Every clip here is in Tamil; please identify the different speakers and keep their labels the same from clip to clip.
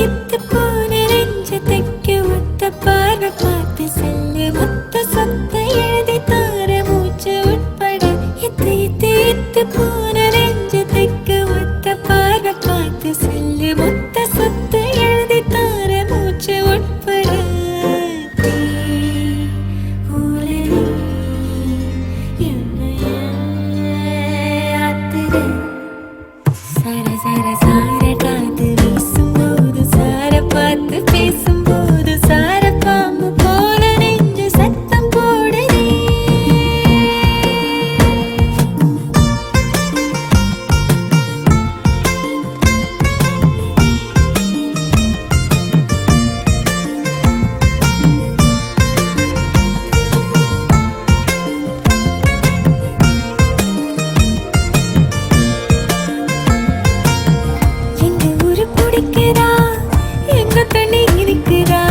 Speaker 1: இத்து போன நெஞ்சத்தைக்கு ஒத்த பார்வை பார்த்து செல்லு மொத்த சொத்தை எழுதி தார மூச்சு உட்பட இத்து இத்து இத்து போன நெஞ்சத்தைக்கு ஒத்த பார்வை பார்த்து செல்லு மொத்த சொத்தை எழுதி தார மூச்சு உட்பட சர சர சார காத்து வீசும்போது சார பார்த்து பேசும்போது சார பாம்பு போல நெஞ்சு சத்தம் போடுதே எங்க ஊரு பிடிக்குதா எங்க தண்ணி இருக்குதா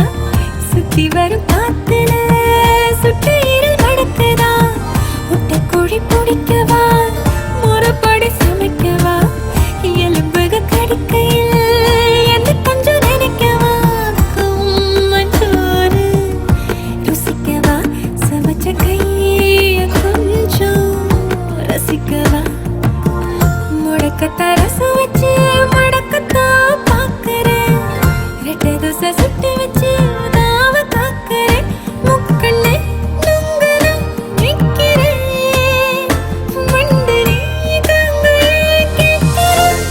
Speaker 1: சுத்தி வரும் காத்துல சுட்டு இருள் நடக்குதா முட்டை கோழி பிடிக்கவா முறைப்படி சமைக்கவா எலும்புக கடிக்கையில் என்ன கொஞ்சம் நினைக்கவா மஞ்சோறு ருசிக்கவா சமைச்ச கைய கொஞ்சம் ரசிக்கவா முடக்கத்தா ரசம் வச்சு முடக்கத்தா பாக்குறேன் ரெட்டை தோசை சுட்டு வச்சு உதாவ காக்குறேன் முக்கண்ணு நுங்கல நிக்கிறேன் மண்டனி கங்களே கேட்கிறேன்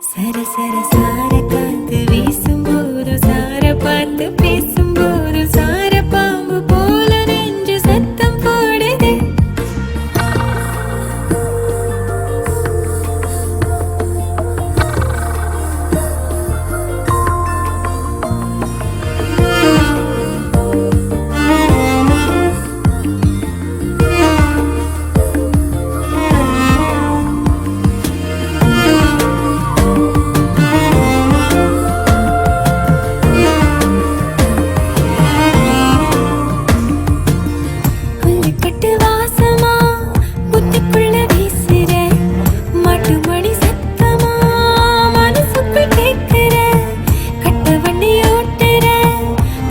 Speaker 1: சர சர சார காத்து வீசும்போது சார பார்த்து பேசும்போது சார பாம்பு போல நெஞ்சு சத்தம் போடுது கொல்லுக்கட்டு வாசமா புத்திக்குள்ள வீசுற மாட்டு மணி சத்தமா மனசுக்குள் கேட்கிற கட்ட வண்டி ஓட்டுற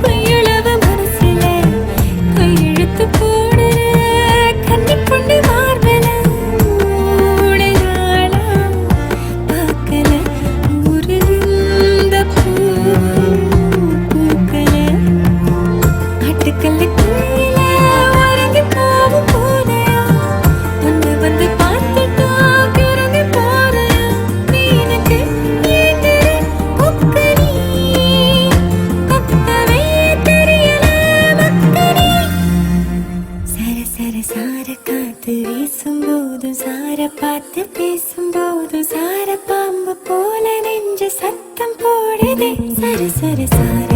Speaker 1: பொய்யுளவு மனசுல கையெழுத்து போடுற கண்ணி பொண்ணு மார்பல மூணு நாளா பார்க்கல ஒரு இந்த பூக்கல ஆட்டுக்கல்ல குயில உறங்கி போகும் போதையா ஒன்று வந்து பார்த்துட்டா கிறங்கி போறையா நீனுக்கு ஏங்குற முக்கனி கொத்தவே தெரியல மக்கனி சர சர சார காத்து வீசும்போது சார பார்த்து பேசும்போது சார பாம்பு போல நெஞ்சு சத்தம் போடுதே சர சர சார